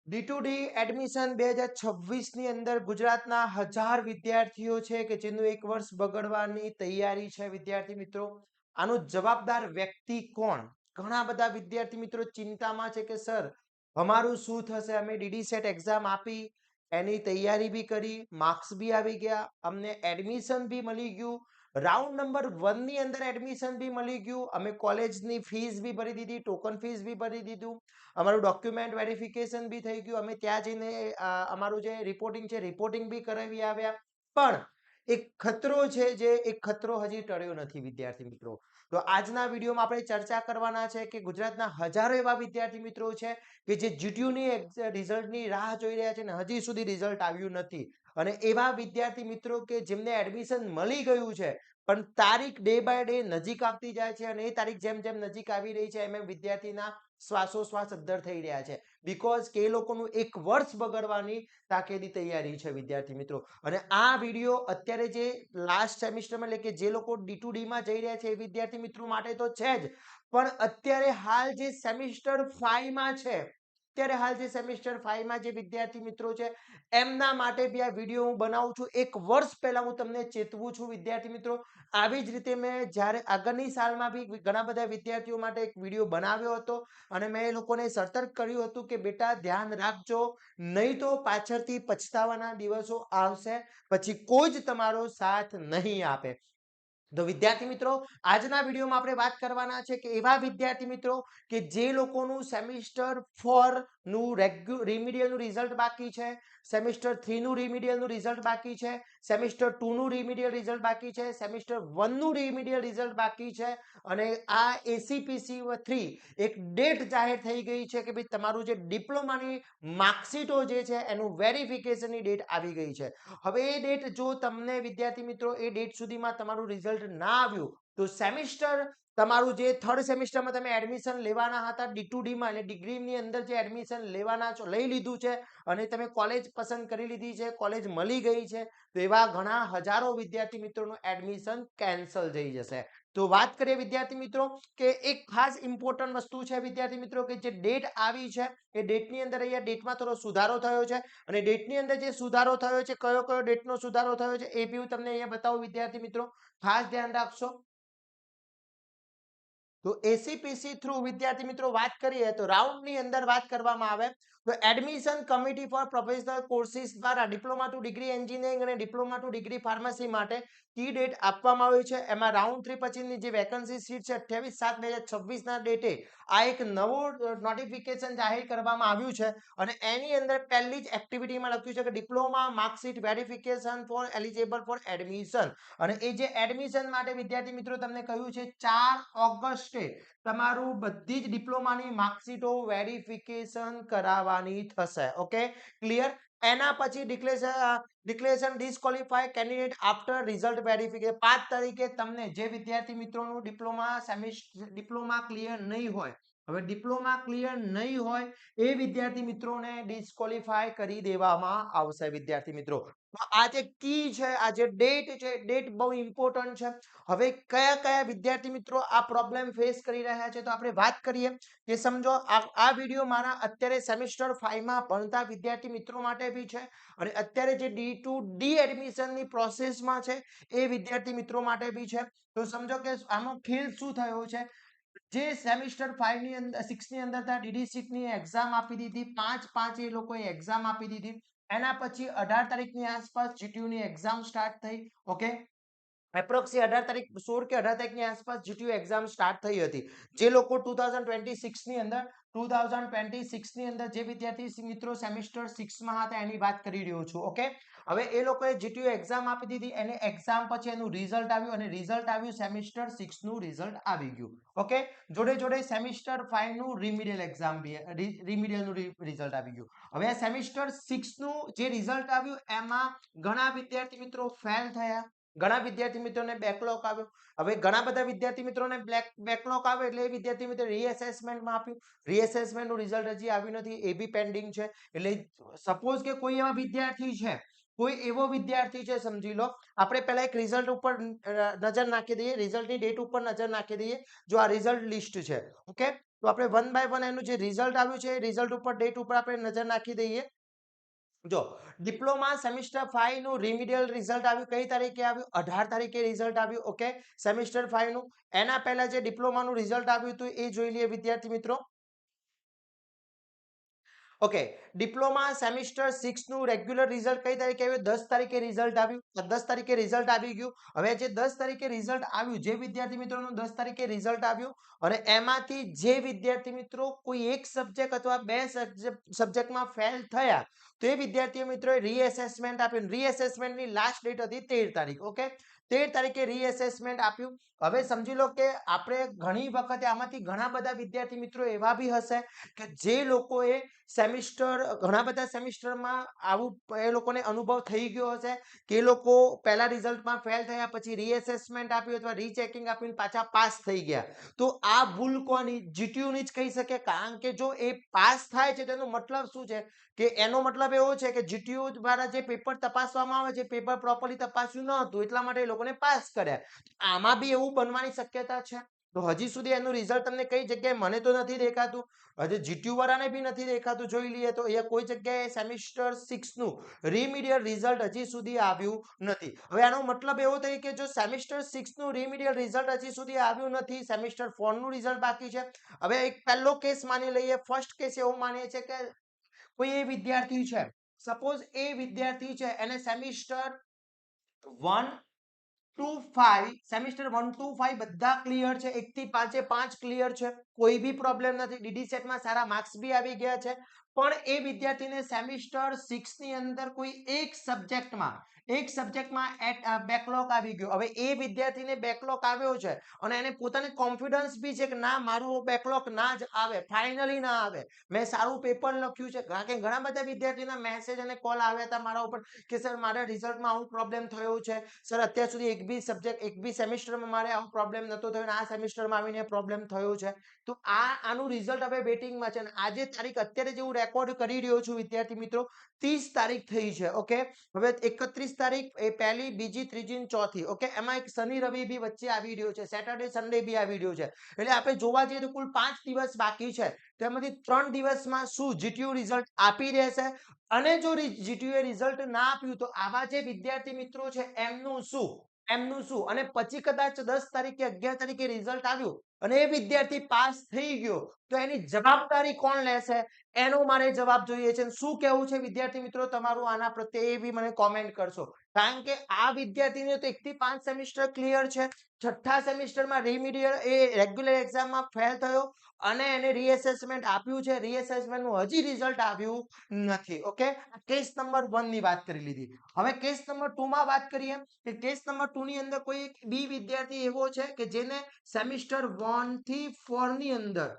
D2D admission 2026 ની અંદર ગુજરાતના 1000 વિદ્યાર્થીઓ છે કે જેનું એક વર્ષ બગડવાની તૈયારી છે વિદ્યાર્થી મિત્રો. આનું જવાબદાર વ્યક્તિ કોણ? ઘણા બધા વિદ્યાર્થી મિત્રો ચિંતામાં છે કે સર અમારું શું થશે? અમે ડીડી સેટ એક્ઝામ આપી, એની તૈયારી બી કરી, માર્ક્સ બી આવી ગયા, અમને એડમિશન બી મળી ગયું, રાઉન્ડ નંબર 1 ની અંદર એડમિશન બી મળી ગયું, અમે કોલેજની ફીસ બી ભરી દીધી, ટોકન ફીસ બી ભરી દીધું, અમારું ડોક્યુમેન્ટ વેરિફિકેશન બી થઈ ગયું, અમે ત્યાં જઈને અમારું જે રિપોર્ટિંગ છે રિપોર્ટિંગ બી કરાવી આવ્યા, પણ એક ખતરો છે, જે એક ખતરો હજી ટળ્યો નથી વિદ્યાર્થી મિત્રો. તો આજના વિડીયોમાં આપણે ચર્ચા કરવાના છે કે ગુજરાતના હજારો એવા વિદ્યાર્થી મિત્રો છે કે જે જીટીયુની રિઝલ્ટની રાહ જોઈ રહ્યા છે ને હજી સુધી રિઝલ્ટ આવ્યું નથી, અને એવા વિદ્યાર્થી મિત્રો કે જેમને એડમિશન મળી ગયું છે પણ તારીખ ડે બાય ડે નજીક આવતી જાય છે, અને એ તારીખ જેમ જેમ નજીક આવી રહી છે એમ એમ વિદ્યાર્થીના શ્વાસોશ્વાસ અદ્ધર થઈ રહ્યા છે, બીકોઝ કે એ લોકોનું એક વર્ષ બગડવાની તાકેદી તૈયારી છે વિદ્યાર્થી મિત્રો. અને આ વિડીયો અત્યારે જે લાસ્ટ સેમિસ્ટરમાં એટલે કે જે લોકો D2D માં જઈ રહ્યા છે એ વિદ્યાર્થી મિત્રો માટે તો છે જ, પણ અત્યારે હાલ જે સેમિસ્ટર 5 માં છે, અત્યારે હાલ જે સેમિસ્ટર 5 માં જે વિદ્યાર્થી મિત્રો છે એમના માટે બી આ વિડીયો હું બનાવું છું. એક વર્ષ પહેલા હું તમને ચેતવું છું વિદ્યાર્થી મિત્રો. આવી જ રીતે મેં જ્યારે આગળની સાલમાં બી ઘણા બધા વિદ્યાર્થીઓ માટે એક વિડીયો બનાવ્યો હતો, અને મેં એ લોકોને સતર્ક કર્યું હતું કે બેટા ધ્યાન રાખજો, નહીં તો પાછળથી પછતાવાના દિવસો આવશે, પછી કોઈ જ તમારો સાથ નહીં આપે. તો વિદ્યાર્થી મિત્રો, આજના વિડીયોમાં આપણે વાત કરવાના છે કે એવા વિદ્યાર્થી મિત્રો કે જે લોકોનું સેમિસ્ટર 4 નું રિમિડિયલનું રિઝલ્ટ બાકી છે, સેમિસ્ટર 3 નું રિમિડિયલનું રિઝલ્ટ બાકી છે, સેમિસ્ટર 2 નું રિમિડિયલ રિઝલ્ટ બાકી છે, સેમિસ્ટર 1 નું રિમિડિયલ રિઝલ્ટ બાકી છે, અને આ એસીપીસી 3 એક ડેટ જાહેર થઈ ગઈ છે કે ભાઈ તમારું જે ડિપ્લોમાની માર્કશીટો જે છે એનું વેરિફિકેશનની ડેટ આવી ગઈ છે. હવે એ ડેટ જો તમને વિદ્યાર્થી મિત્રો એ ડેટ સુધીમાં તમારું રિઝલ્ટ ના આવ્યું તો સેમિસ્ટર તમારું જે થર્ડ સેમિસ્ટરમાં તમે એડમિશન લેવાના હતા D2D માં, એટલે ડિગ્રીની અંદર જે એડમિશન લેવાના છો લઈ લીધું છે અને તમે કોલેજ પસંદ કરી લીધી છે, કોલેજ મળી ગઈ છે, તો એવા ઘણા હજારો વિદ્યાર્થી મિત્રોનું એડમિશન કેન્સલ થઈ જશે. તો વાત કરીએ વિદ્યાર્થી મિત્રો કે એક ખાસ ઇમ્પોર્ટન્ટ વસ્તુ છે વિદ્યાર્થી મિત્રો કે જે ડેટ આવી છે એ ડેટની અંદર અહીંયા ડેટમાં થોડો સુધારો થયો છે, અને ડેટની અંદર જે સુધારો થયો છે, કયો કયો ડેટનો સુધારો થયો છે એ બી હું તમને અહીંયા બતાવું વિદ્યાર્થી મિત્રો, ખાસ ધ્યાન રાખશો. તો એસીપીસી થ્રુ વિદ્યાર્થી મિત્રો વાત કરીએ તો રાઉન્ડની અંદર વાત કરવામાં આવે તો admission committee four professional courses દ્વારા ડિપ્લોમા ટુ ડિગ્રી એન્જિનિયરિંગ અને ડિપ્લોમા ટુ ડિગ્રી ફાર્મસી માટે કી ડેટ આપવામાં આવી છે. એમાં રાઉન્ડ 3 પછીની જે વેકન્સી સીટ છે 28/7/2026 ના ડેટે આ એક નવું નોટિફિકેશન જાહેર કરવામાં આવ્યું છે, અને એની અંદર પહેલી જ એક્ટિવિટીમાં લખ્યું છે કે diploma marksheet verification for eligible for admission, અને એ જે એડમિશન માટે વિદ્યાર્થી મિત્રો તમને કહ્યું છે 4 ઓગસ્ટે તમારું બધી જ ડિપ્લોમાની માર્કશીટો વેરિફિકેશન કરાવવાની થશે. Okay, clear. એના પછી declaration disqualify candidate after result verification 5 તારીખે તમને જે વિદ્યાર્થી મિત્રોનું ડિપ્લોમા ક્લિયર નહીં હોય, હવે ડિપ્લોમા ક્લિયર નહીં હોય એ વિદ્યાર્થી મિત્રોને ડિસ્કોલિફાય કરી દેવામાં આવશે વિદ્યાર્થી મિત્રો. તો આ જે કી છે, આ જે ડેટ છે, ડેટ બહુ ઇમ્પોર્ટન્ટ છે. હવે કયા કયા વિદ્યાર્થી મિત્રો આ પ્રોબ્લેમ ફેસ કરી રહ્યા છે તો આપણે વાત કરીએ કે સમજો આ વિડીયો મારા અત્યારે સેમિસ્ટર 5 માં ભણતા વિદ્યાર્થી મિત્રો માટે બી છે, અને અત્યારે જે D2D એડમિશનની પ્રોસેસમાં છે એ વિદ્યાર્થી મિત્રો માટે બી છે. તો સમજો કે આનો ખેલ શું થયો છે, જે સેમિસ્ટર 5 ની અંદર 6 ની અંદર ડીડી સીટની એક્ઝામ આપી દીધી, 5/5 એ લોકોએ એક્ઝામ આપી દીધી, એના પછી 18 તારીખની આસપાસ જીટીયુની એક્ઝામ સ્ટાર્ટ થઈ. ઓકે, એપ્રોક્સી 18 તારીખ 16 કે 18 તારીખની આસપાસ જીટીયુ એક્ઝામ સ્ટાર્ટ થઈ હતી. જે લોકો 2026 ની અંદર 2026 ની અંદર જે વિદ્યાર્થી મિત્રો સેમિસ્ટર 6 માં હતા એની વાત કરી રહ્યો છું. ઓકે, હવે એ લોકોએ જીટીયુ એક્ઝામ આપી દીધી, એને એક્ઝામ પછી એનું રિઝલ્ટ આવ્યું, અને રિઝલ્ટ આવ્યું સેમિસ્ટર 6 નું રિઝલ્ટ આવી ગયું. ઓકે, જોડે જોડે સેમિસ્ટર 5 નું રિમિડિયલ એક્ઝામ બી રિમિડિયલનું રિઝલ્ટ આવી ગયું. હવે આ સેમિસ્ટર 6 નું જે રિઝલ્ટ આવ્યું એમાં ઘણા વિદ્યાર્થી મિત્રો ફેલ થયા, ઘણા વિદ્યાર્થી મિત્રોને બેકલોગ આવ્યો. હવે ઘણા બધા વિદ્યાર્થી મિત્રોને બેકલોગ આવ્યો એટલે એ વિદ્યાર્થી મિત્રો રીએસેસમેન્ટમાં આપ્યું, રીએસેસમેન્ટનું રિઝલ્ટ હજી આવ્યું નથી, એ બી પેન્ડિંગ છે. એટલે સપોઝ કે કોઈ એવા વિદ્યાર્થી છે, કોઈ એવો વિદ્યાર્થી છે, સમજી લો આપણે પહેલા એક રિઝલ્ટ ઉપર નજર નાખી દઈએ, રિઝલ્ટની ડેટ ઉપર નજર નાખી દઈએ. જો આ રિઝલ્ટ લિસ્ટ છે, ઓકે, તો આપણે વન બાય વન એનું જે રિઝલ્ટ આવ્યું છે રિઝલ્ટ ઉપર ડેટ ઉપર આપણે નજર નાખી દઈએ. જો ડિપ્લોમા સેમિસ્ટર 5 નું રિમિડિયલ રિઝલ્ટ આવ્યું કઈ તારીખે આવ્યું 18 તારીખે રિઝલ્ટ આવ્યું. ઓકે, સેમિસ્ટર 5 નું. એના પહેલા જે ડિપ્લોમાનું રિઝલ્ટ આવ્યું હતું એ જોઈ લઈએ વિદ્યાર્થી મિત્રો. ઓકે, ડિપ્લોમા સેમિસ્ટર 6 નું રેગ્યુલર રિઝલ્ટ કઈ તારીખે આવ્યું 10 તારીખે રિઝલ્ટ આવ્યું. 10 તારીખે રિઝલ્ટ આવી ગયું. હવે જે 10 તારીખે રિઝલ્ટ આવ્યું જે વિદ્યાર્થી મિત્રોનું 10 તારીખે રિઝલ્ટ આવ્યું અને એમાંથી જે વિદ્યાર્થી મિત્રો કોઈ એક સબ્જેક્ટ અથવા બે સબ્જેક્ટમાં ફેલ થયા તો એ વિદ્યાર્થી મિત્રોએ રીએસેસમેન્ટ આપ્યું. રીએસેસમેન્ટની લાસ્ટ ડેટ હતી 13 તારીખ. ઓકે, 13 તારીખે રીએસેસમેન્ટ આપ્યું. હવે સમજી લો કે આપણે ઘણી વખતે આમાંથી ઘણા બધા વિદ્યાર્થી મિત્રો એવા બી હશે કે જે લોકોએ સેમિસ્ટર ઘણા બધા સેમિસ્ટરમાં આવું એ લોકોને અનુભવ થઈ ગયો હશે કે એ લોકો પહેલા રિઝલ્ટમાં ફેલ થયા પછી રીએસેસમેન્ટ આપ્યું અથવા રીચેકિંગ આપ્યું પાછા પાસ થઈ ગયા. તો આ ભૂલ કોની જીટીયુની જ કહી શકે, કારણ કે જો એ પાસ થાય છે તેનો મતલબ શું છે કે એનો મતલબ એવો છે કે જીટીયુ દ્વારા જે પેપર તપાસવામાં આવે છે પેપર પ્રોપરલી તપાસ્યું ન હતું એટલા માટે એ લોકોને પાસ કર્યા. આમાં બી એવું બનવાની શક્યતા છે. તો હજી સુધી એનું રિઝલ્ટ તમને કઈ જગ્યાએ મને તો નથી દેખાતું, હજી જીટીયુ વાળાને બી નથી દેખાતું. જોઈ લઈએ તો અહીંયા કોઈ જગ્યાએ સેમિસ્ટર 6 નું રિમિડિયલ રિઝલ્ટ હજી સુધી આવ્યું નથી. હવે આનો મતલબ એવો થાય કે જો સેમિસ્ટર 6 નું રિમિડિયલ રિઝલ્ટ હજી સુધી આવ્યું નથી, સેમિસ્ટર 4 નું રિઝલ્ટ બાકી છે. હવે એક પહેલો કેસ માની લઈએ. ફર્સ્ટ કેસ એવો માનીએ છે કે કોઈ એ વિદ્યાર્થી છે, સપોઝ એ વિદ્યાર્થી છે એને સેમિસ્ટર 1 ટુ 5 સેમિસ્ટર 1 ટુ 5 બધા ક્લિયર છે, 1 થી 5 5 ક્લિયર છે, કોઈ બી પ્રોબ્લેમ નથી, ડીડી સેટમાં સારા માર્ક્સ બી આવી ગયા છે. પણ એ વિદ્યાર્થીને સેમિસ્ટર 6 ની અંદર કોઈ એક સબ્જેક્ટમાં બેકલોગ આવી ગયો. હવે એ વિદ્યાર્થીને બેકલોગ આવ્યો છે અને એને પોતાને કોન્ફિડન્સ બી છે કે ના મારું બેકલોગ ના જ આવે, ફાઇનલી ના આવે, મેં સારું પેપર લખ્યું છે. કારણ કે ઘણા બધા વિદ્યાર્થીના મેસેજ અને કોલ આવ્યા હતા મારા ઉપર કે સર મારા રિઝલ્ટમાં આવું પ્રોબ્લેમ થયો છે, સર અત્યાર સુધી એક બી સબ્જેક્ટ એક બી સેમિસ્ટરમાં મારે આવો પ્રોબ્લેમ નતો થયો અને આ સેમિસ્ટરમાં આવીને પ્રોબ્લેમ થયો છે. તો આનું રિઝલ્ટ હવે વેટિંગમાં છે અને આજે તારીખ અત્યારે જે હું રેકોર્ડ કરી રહ્યો છું વિદ્યાર્થી મિત્રો 30 તારીખ થઈ છે. ઓકે, હવે 31 તારીખ એ પહેલી બીજી ત્રીજી અને ચોથી. ઓકે, એમાં એક શનિ રવિ બી વચ્ચે આવી રહ્યો છે, સેટરડે સન્ડે બી આવી રહ્યો છે. એટલે આપણે જોવા જઈએ તો કુલ 5 દિવસ બાકી છે. તેમાંથી 3 દિવસમાં શું જીટીયુ રિઝલ્ટ આપી દેશે અને જો જીટીયુ રિઝલ્ટ ના આપ્યું તો આવા જે વિદ્યાર્થી મિત્રો છે એમનું શું અને પછી કદાચ 10 તારીખે 11 તારીખે રિઝલ્ટ આવ્યું અને એ વિદ્યાર્થી પાસ થઈ ગયો તો એની જવાબદારી કોણ લેશે એનો મારે જવાબ જોઈએ છે. શું કહેવું છે વિદ્યાર્થી મિત્રો તમારું આના પ્રત્યે એ બી મને કોમેન્ટ કરશો. કારણ કે આ વિદ્યાર્થીને તો 1 થી 5 સેમિસ્ટર ક્લિયર છે, છઠ્ઠા સેમિસ્ટરમાં રિમિડિયલ એ રેગ્યુલર એક્ઝામમાં ફેલ થયો અને એને રીએસેસમેન્ટ આપ્યું છે, રીએસેસમેન્ટનું હજી રિઝલ્ટ આવ્યું નથી. ઓકે, કેસ નંબર 1 ની વાત કરી લીધી. હવે કેસ નંબર 2 માં વાત કરીએ કે કેસ નંબર 2 ની અંદર કોઈ બી વિદ્યાર્થી એવો છે કે જેને સેમિસ્ટર 1 થી 4 ની અંદર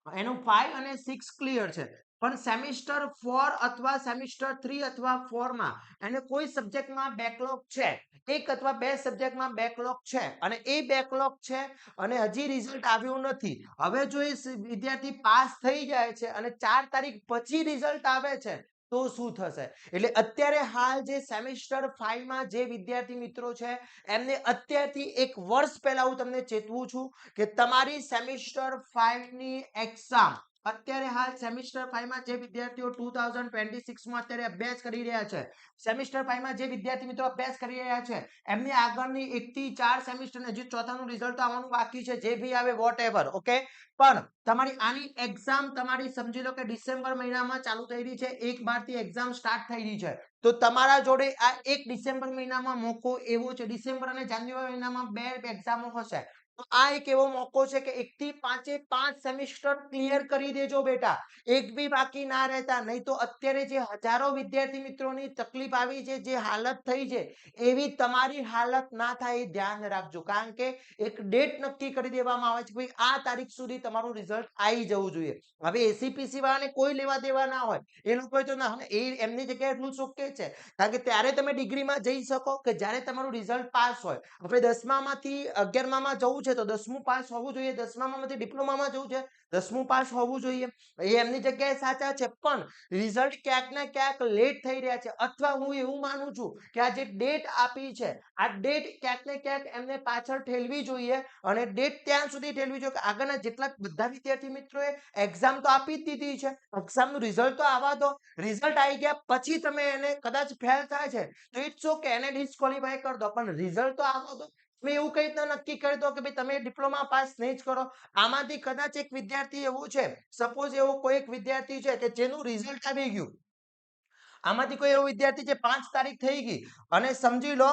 એનું 5 અને 6 ક્લિયર છે પણ સેમિસ્ટર 4 અથવા સેમિસ્ટર 3 અથવા 4 માં એને કોઈ સબ્જેક્ટમાં બેકલોગ છે, એક અથવા બે સબ્જેક્ટમાં બેકલોગ છે અને એ બેકલોગ છે અને હજી રિઝલ્ટ આવ્યું નથી. હવે જો એ વિદ્યાર્થી પાસ થઈ જાય છે અને 4 તારીખ પછી રિઝલ્ટ આવે છે તો શું થશે? એટલે અત્યારે હાલ જે સેમિસ્ટર 5 માં જે વિદ્યાર્થી મિત્રો છે એમને અત્યારથી એક વર્ષ પહેલા હું તમને ચેતવું છું કે તમારી સેમિસ્ટર 5 ની એક્ઝામ અત્યારે હાલ સેમિસ્ટર 5 માં જે વિદ્યાર્થીઓ 2026 માં અત્યારે અભ્યાસ કરી રહ્યા છે, સેમિસ્ટર 5 માં જે વિદ્યાર્થી મિત્રો અભ્યાસ કરી રહ્યા છે એમની આગળની 1 થી 4 સેમિસ્ટર ને હજી ચોથાનું રિઝલ્ટ આવવાનું બાકી છે, જે ભી આવે વોટ એવર. ઓકે, પણ તમારી આની એક્ઝામ તમારી સમજી લો કે ડિસેમ્બર મહિનામાં ચાલુ થઈ રહી છે, 1/12 થી એક્ઝામ સ્ટાર્ટ થઈ રહી છે. તો તમારા જોડે આ એક ડિસેમ્બર મહિનામાં મોકો એવો છે, ડિસેમ્બર અને જાન્યુઆરી મહિનામાં બે એક્ઝામો હશે. તો આ એક એવો મોકો છે કે 1 થી 5 સેમિસ્ટર ક્લિયર કરી દેજો બેટા, એક બી બાકી ના રહેતા. નહીં તો અત્યારે જે હજારો વિદ્યાર્થી મિત્રોની તકલીફ આવી છે, જે હાલત થઈ છે એવી તમારી હાલત ના થાય એ ધ્યાન રાખજો. કારણ કે એક ડેટ નક્કી કરી દેવામાં આવે છે કે આ તારીખ સુધી તમારું રિઝલ્ટ આવી જવું જોઈએ. હવે એસીપીસી વાળાને કોઈ લેવા દેવા ના હોય, એ લોકો તો ના એ એમની જગ્યાએ રૂલ્સ ઓકે છે. કારણ કે ત્યારે તમે ડિગ્રીમાં જઈ શકો કે જ્યારે તમારું રિઝલ્ટ પાસ હોય. આપણે 10મા માંથી 11મા માં જવું છે તો 10મું પાસ હોવું જોઈએ, 10મામાંથી ડિપ્લોમામાં જવું છે 10મું પાસ હોવું જોઈએ, એ એમની જગ્યાએ સાચા છે, પણ રિઝલ્ટ ક્યાંક ને ક્યાંક લેટ થઈ રહ્યા છે, અથવા હું એવું માનું છું કે આ જે ડેટ આપી છે આ ડેટ ક્યાંક ને ક્યાંક એમને પાછળ ઠેલવી જોઈએ, અને ડેટ ત્યાં સુધી ઠેલવી જોઈએ કે આગળના જેટલા બધા વિદ્યાર્થી મિત્રોએ એક્ઝામ તો આપી જ દીધી છે, એક્ઝામનું રિઝલ્ટ તો આવવા દો, રિઝલ્ટ આવી ગયા પછી તમે એને કદાચ ફેલ થાય છે તો ઇટ્સ ઓકે, એને ડિસ્ક્વોલિફાય કરી દો, પણ રિઝલ્ટ તો આવવા દો. તમે એવું કઈ રીતના નક્કી કરી દો કે ભાઈ તમે ડિપ્લોમા પાસ નહીં જ કરો. આમાંથી કદાચ એક વિદ્યાર્થી એવું છે, સપોઝ એવો કોઈ એક વિદ્યાર્થી છે કે જેનું રિઝલ્ટ આવી ગયું, આમાંથી કોઈ એવો વિદ્યાર્થી છે 5 તારીખ થઈ ગઈ અને સમજી લો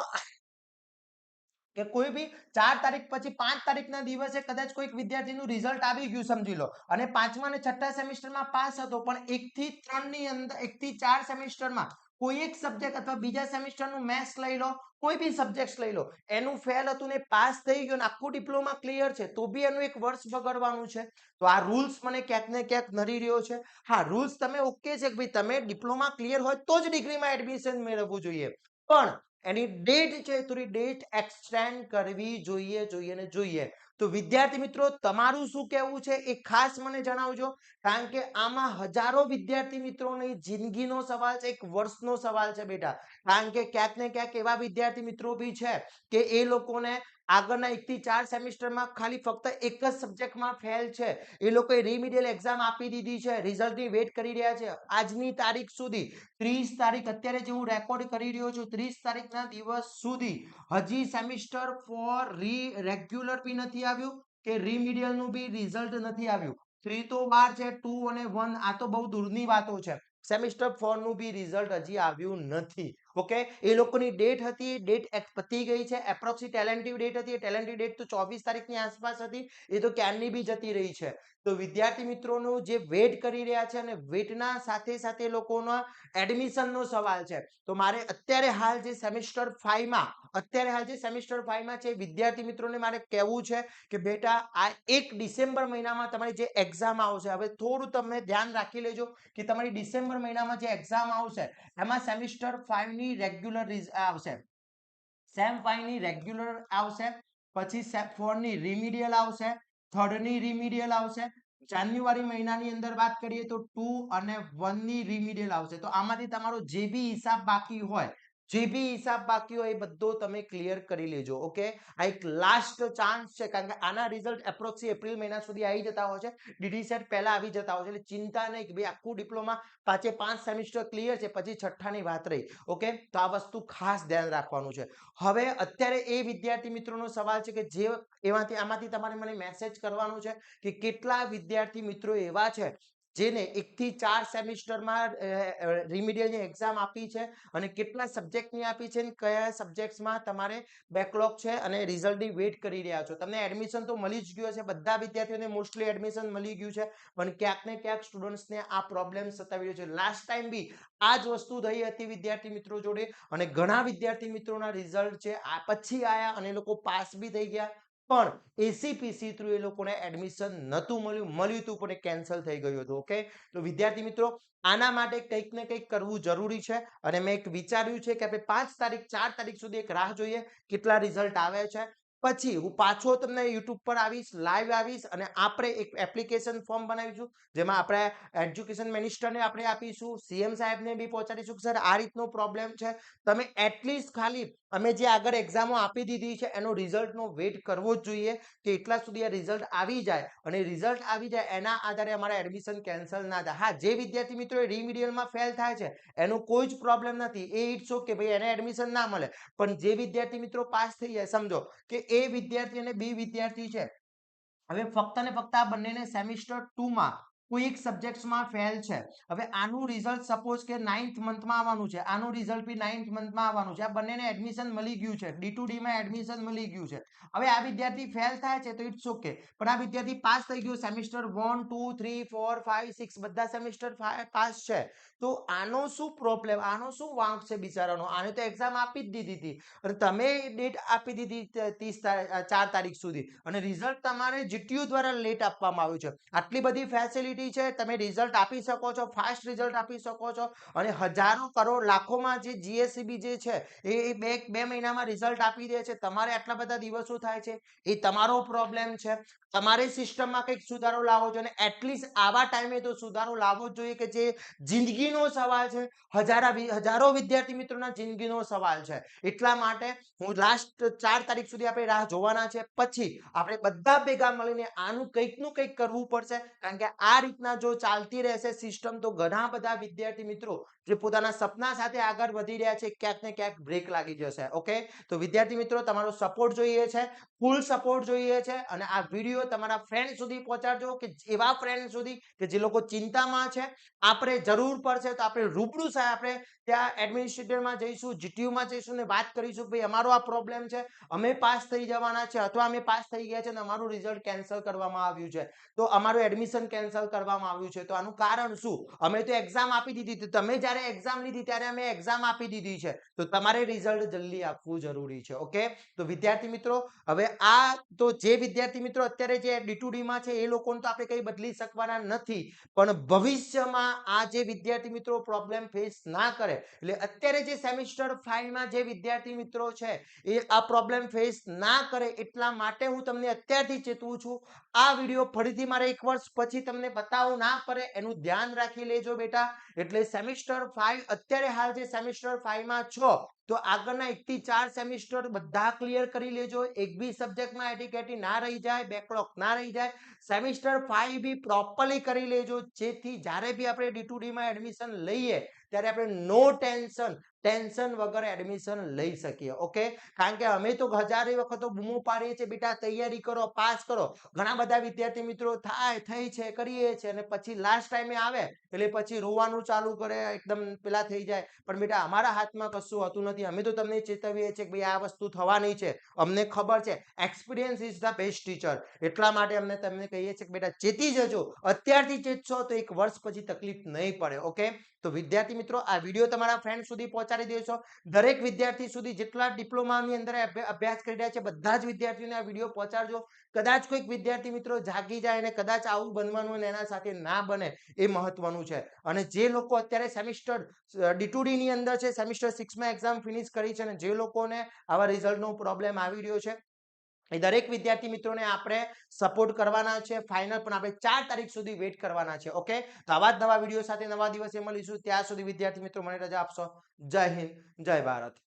કે કોઈ બી 4 તારીખ પછી 5 તારીખના દિવસે કદાચ કોઈક વિદ્યાર્થીનું રિઝલ્ટ આવી ગયું સમજી લો, અને 5મા અને 6ઠા સેમિસ્ટરમાં પાસ હતો, પણ 1 થી 3 ની અંદર 1 થી 4 સેમિસ્ટરમાં કોઈ એક સબ્જેક્ટ અથવા બીજા સેમિસ્ટરનું મેથ્સ લઈ લો, કોઈ બી સબ્જેક્ટ લઈ લો, એનું ફેલ હતું ને પાસ થઈ ગયું ને આખું ડિપ્લોમા ક્લિયર છે, તો બી એનું એક વર્ષ બગડવાનું છે. તો આ રૂલ્સ મને ક્યાંક ને ક્યાંક નડી રહ્યો છે. હા, રૂલ્સ તમે ઓકે છે કે ભાઈ તમે ડિપ્લોમા ક્લિયર હોય તો જ ડિગ્રીમાં એડમિશન મેળવવું જોઈએ, પણ એની ડેટ છે થોડી ડેટ એક્સટેન્ડ કરવી જોઈએ. તો વિદ્યાર્થી મિત્રો તમારું શું કહેવું છે એ ખાસ મને જણાવજો, કારણ કે આમાં હજારો વિદ્યાર્થી મિત્રોની જિંદગીનો સવાલ છે, એક વર્ષનો સવાલ છે બેટા, કારણ કે ક્યાંક ને ક્યાંક એવા વિદ્યાર્થી મિત્રો બી છે કે એ લોકોને આગળના 1 થી 4 સેમિસ્ટરમાં ખાલી ફક્ત એક જ સબ્જેક્ટમાં ફેલ છે, એ લોકોએ રીમિડિયલ એક્ઝામ આપી દીધી છે, રિઝલ્ટની વેટ કરી રહ્યા છે આજની તારીખ સુધી, 30 તારીખ અત્યારે જે હું રેકોર્ડ કરી રહ્યો છું 30 તારીખના દિવસ સુધી હજી સેમિસ્ટર 4 રેગ્યુલર બી નથી આવ્યું કે રીમિડિયલ નું બી રિઝલ્ટ નથી આવ્યું. 3 તો વાર છે, 2 અને 1 આ તો બહુ દૂરની વાતો છે. સેમિસ્ટર 4 નું બી રિઝલ્ટ હજી આવ્યું નથી. ઓકે, એ લોકોની ડેટ હતી, ડેટ પતી ગઈ છે, એપ્રોક્સી ટેલેન્ટિવ ડેટ હતી, ટેલેન્ટિવ ડેટ તો 24 તારીખની આસપાસ હતી, એ તો ક્યારની બી જતી રહી છે. તો વિદ્યાર્થી મિત્રોનો જે વેટ કરી રહ્યા છે અને વેટના સાથે સાથે લોકોના એડમિશનનો સવાલ છે, તો મારે અત્યારે હાલ જે સેમિસ્ટર 5 માં છે વિદ્યાર્થી મિત્રોને મારે કહેવું છે કે બેટા આ 1 ડિસેમ્બર મહિનામાં તમારી જે એક્ઝામ આવશે, હવે થોડું તમે ધ્યાન રાખી લેજો કે તમારી ડિસેમ્બર મહિનામાં જે એક્ઝામ આવશે એમાં સેમિસ્ટર 5 ની રેગ્યુલર આવશે, સેમ 5 ની રેગ્યુલર આવશે, પછી સેમ 4 ની રીમિડિયલ આવશે, 3rd ની રીમિડિયલ આવશે, જાન્યુઆરી મહિનાની અંદર વાત કરીએ તો 2 અને 1 ની રીમિડિયલ આવશે. તો આમાંથી તમારો જે બી હિસાબ બાકી હોય એ બધો તમે ક્લિયર કરી લેજો. ઓકે, આ એક લાસ્ટ ચાન્સ છે, કારણ કે આના રિઝલ્ટ એપ્રોક્સી એપ્રિલ મહિના સુધી આવી જતા હોય છે, ડીડી સેટ પહેલા આવી જતા હોય છે, એટલે ચિંતા નહીં કે ભાઈ આખું ડિપ્લોમા 5 સેમિસ્ટર ક્લિયર છે પછી 6ઠ્ઠાની વાત રહી. ઓકે, તો આ વસ્તુ ખાસ ધ્યાન રાખવાનું છે. હવે અત્યારે એ વિદ્યાર્થી મિત્રોનો સવાલ છે કે જે આમાંથી તમારે મને મેસેજ કરવાનું છે કે કેટલા વિદ્યાર્થી મિત્રો એવા છે જેને 1 થી 4 સેમિસ્ટરમાં રીમિડિયલની એક્ઝામ આપી છે અને કેટલા સબ્જેક્ટની આપી છે અને કયા સબ્જેક્ટ્સમાં તમારે બેકલોગ છે અને રિઝલ્ટની વેટ કરી રહ્યા છો. તમને એડમિશન તો મળી જ ગયું છે, બધા વિદ્યાર્થીઓને મોસ્ટલી એડમિશન મળી ગયું છે, પણ ક્યાંક ને ક્યાંક સ્ટુડન્ટ્સને આ પ્રોબ્લેમ સતાવી રહ્યો છે. લાસ્ટ ટાઈમ બી આ જ વસ્તુ થઈ હતી વિદ્યાર્થી મિત્રો જોડે, અને ઘણા વિદ્યાર્થી મિત્રોના રિઝલ્ટ છે આ પછી આયા અને એ લોકો પાસ બી થઈ ગયા, પણ એસીપીસી થ્રુ એ લોકોને એડમિશન નહોતું મળ્યું હતું પણ એ કેન્સલ થઈ ગયું હતું. ઓકે, તો વિદ્યાર્થી મિત્રો આના માટે કંઈક ને કંઈક કરવું જરૂરી છે, અને મેં એક વિચાર્યું છે કે આપણે 5 તારીખ 4 તારીખ સુધી એક રાહ જોઈએ કેટલા રિઝલ્ટ આવે છે, પછી હું પાછો તમને યુટ્યુબ પર આવીશ, લાઈવ આવીશ, અને આપણે એક એપ્લિકેશન ફોર્મ બનાવીશું જેમાં આપણે એજ્યુકેશન મિનિસ્ટરને આપણે આપીશું, સીએમ સાહેબને બી પહોંચાડીશું કે સર આ રીતનો પ્રોબ્લેમ છે, તમે એટલીસ્ટ ખાલી અમે જે આગળ એક્ઝામો આપી દીધી છે એનો રિઝલ્ટનો વેટ કરવો જ જોઈએ કે એટલા સુધી આ રિઝલ્ટ આવી જાય, અને રિઝલ્ટ આવી જાય એના આધારે અમારા એડમિશન કેન્સલ ના થાય. હા, જે વિદ્યાર્થી મિત્રો રીમિડિયલમાં ફેલ થાય છે એનો કોઈ જ પ્રોબ્લેમ નથી, એ ઇટ્સ ઓકે ભાઈ, એને એડમિશન ના મળે, પણ જે વિદ્યાર્થી મિત્રો પાસ થઈ જાય, સમજો કે એ વિદ્યાર્થી અને બી વિદ્યાર્થી છે, હવે ફક્ત ને ફક્ત આ બંનેને સેમિસ્ટર 2 માં કોઈ એક સબ્જેક્ટમાં ફેલ છે, હવે આનું રિઝલ્ટ સપોઝ કે 9th મંથમાં આવવાનું છે, આનું રિઝલ્ટ બી 9th મંથમાં આવવાનું છે, આ બંનેને એડમિશન મળી ગયું છે, D2D માં એડમિશન મળી ગયું છે, હવે આ વિદ્યાર્થી ફેલ થાય છે તો ઇટ્સ ઓકે, પણ આ વિદ્યાર્થી પાસ થઈ ગયો, સેમિસ્ટર 1 2 3 4 5 6 બધા સેમિસ્ટર પાસ છે, તો આનો શું પ્રોબ્લેમ, આનો શું વાંક છે બિચારાનો, આને તો એક્ઝામ આપી જ દીધી હતી, અને તમે ડેટ આપી દીધી 4 તારીખ સુધી, અને રિઝલ્ટ તમારે જીટીયુ દ્વારા લેટ આપવામાં આવ્યું છે. આટલી બધી ફેસિલિટી ફેસિલિટી છે, તમે રિઝલ્ટ આપી શકો છો, ફાસ્ટ રિઝલ્ટ આપી શકો છો, અને હજારો કરોડ લાખોમાં જે જીએસસીબી જે છે એ બે મહિનામાં રિઝલ્ટ આપી દે છે. તમારે આટલા બધા દિવસો થાય છે એ તમારો પ્રોબ્લેમ છે. તમારે સિસ્ટમમાં કંઈક સુધારો લાવવો જોઈએ, અને એટલીસ્ટ આવા ટાઈમે તો સુધારો લાવવો જ જોઈએ કે જે જિંદગીનો સવાલ છે, હજારો વિદ્યાર્થી મિત્રોના જિંદગીનો સવાલ છે. એટલા માટે હું લાસ્ટ 4 તારીખ સુધી આપણે રાહ જોવાના છે, પછી આપણે બધા ભેગા મળીને આનું કંઈકનું કંઈક કરવું પડશે. કારણ કે આ રીતના જો ચાલતી રહેશે સિસ્ટમ તો ઘણા બધા વિદ્યાર્થી મિત્રો જે પોતાના સપના સાથે આગળ વધી રહ્યા છે ક્યાંક ને ક્યાંક બ્રેક લાગી જશે. ઓકે, તો વિદ્યાર્થી મિત્રો તમારો સપોર્ટ જોઈએ છે, ફૂલ સપોર્ટ જોઈએ છે, અને આ વિડીયો તમારા ફ્રેન્ડ સુધી પહોંચાડજો, કે એવા ફ્રેન્ડ સુધી કે જે લોકો ચિંતામાં છે. આપણે જરૂર પડશે તો આપણે રૂબરૂ સાહેબ આપણે ત્યાં એડમિનિસ્ટ્રેટરમાં જઈશું, જીટીયુમાં જઈશું ને વાત કરીશું, ભાઈ અમારો આ પ્રોબ્લેમ છે, અમે પાસ થઈ જવાના છે અથવા અમે પાસ થઈ ગયા છે અને અમારું રિઝલ્ટ કેન્સલ કરવામાં આવ્યું છે, તો અમારું એડમિશન કેન્સલ કરવામાં આવ્યું છે, તો આનું કારણ શું? અમે તો એક્ઝામ આપી દીધી હતી, તમે જ્યારે એક્ઝામ લીધી ત્યારે અમે એક્ઝામ આપી દીધી છે, તો તમારે રિઝલ્ટ જલ્દી આપવું જરૂરી છે. ઓકે, તો વિદ્યાર્થી મિત્રો હવે આ તો જે વિદ્યાર્થી મિત્રો અત્યારે જે D2D માં છે એ લોકોને તો આપણે કંઈ બદલી શકવાના નથી, પણ ભવિષ્યમાં આ જે વિદ્યાર્થી મિત્રો પ્રોબ્લેમ ફેસ ના કરે, એટલે અત્યારે જે સેમિસ્ટર 5 માં જે વિદ્યાર્થી મિત્રો છે એ આ પ્રોબ્લેમ ફેસ ના કરે એટલા માટે હું તમને અત્યારથી ચેતવું છું. આ વિડીયો ફરીથી મારે 1 વર્ષ પછી તમને બતાવવું ના પડે એનું ધ્યાન રાખી લેજો બેટા. એટલે સેમિસ્ટર 5 અત્યારે હાલ જે સેમિસ્ટર 5 માં છો તો આગળના 1 થી 4 સેમિસ્ટર બધા ક્લિયર કરી લેજો. એક બી સબ્જેક્ટમાં એટીકેટી ના રહી જાય, બેકલોગ ના રહી જાય. સેમિસ્ટર 5 બી પ્રોપરલી કરી લેજો, જેથી જ્યારે બી આપણે D2D માં એડમિશન લઈએ ત્યારે આપણે નો ટેન્શન વગર એડમિશન લઈ શકીએ. ઓકે, કારણ કે અમે તો હજારે વખતો બૂમો પાડીએ છીએ, બેટા તૈયારી કરો, પાસ કરો. ઘણા બધા વિદ્યાર્થી મિત્રો થઈ છે, કરીએ છે, અને પછી લાસ્ટ ટાઈમે આવે એટલે પછી રોવાનું ચાલુ કરે, એકદમ પેલા થઈ જાય. પણ બેટા અમારા હાથમાં કશું હોતું નથી, અમે તો તમને ચેતવીએ છીએ કે ભાઈ આ વસ્તુ થવાની છે, અમને ખબર છે. Experience is the best teacher. એટલા માટે અમને તમને કહીએ છીએ કે બેટા ચેતી જજો, અત્યારથી ચેતશો તો 1 વર્ષ પછી તકલીફ નહીં પડે. ઓકે, તો વિદ્યાર્થી મિત્રો આ વિડીયો તમારા ફ્રેન્ડ સુધી પહોંચાડી દેશો. દરેક વિદ્યાર્થી સુધી જેટલા ડિપ્લોમાની અંદર અભ્યાસ કરી રહ્યા છે બધા જ વિદ્યાર્થીઓને આ વિડીયો પહોંચાડજો. કદાચ કોઈક વિદ્યાર્થી મિત્રો જાગી જાય અને કદાચ આવું બનવાનું અને એના સાથે ના બને એ મહત્વનું છે. અને જે લોકો અત્યારે સેમિસ્ટર D2D ની અંદર છે, સેમિસ્ટર 6 માં એક્ઝામ ફિનિશ કરી છે, અને જે લોકોને આવા રિઝલ્ટનો પ્રોબ્લેમ આવી રહ્યો છે એ દરેક વિદ્યાર્થી મિત્રોને આપણે સપોર્ટ કરવાના છે. ફાઇનલ પણ આપણે 4 તારીખ સુધી વેઇટ કરવાના છે. ઓકે, તો આવા જ નવા વિડીયો સાથે નવા દિવસે મળીશું. ત્યાં સુધી વિદ્યાર્થી મિત્રો મને રજા આપશો. જય હિન્દ, જય ભારત.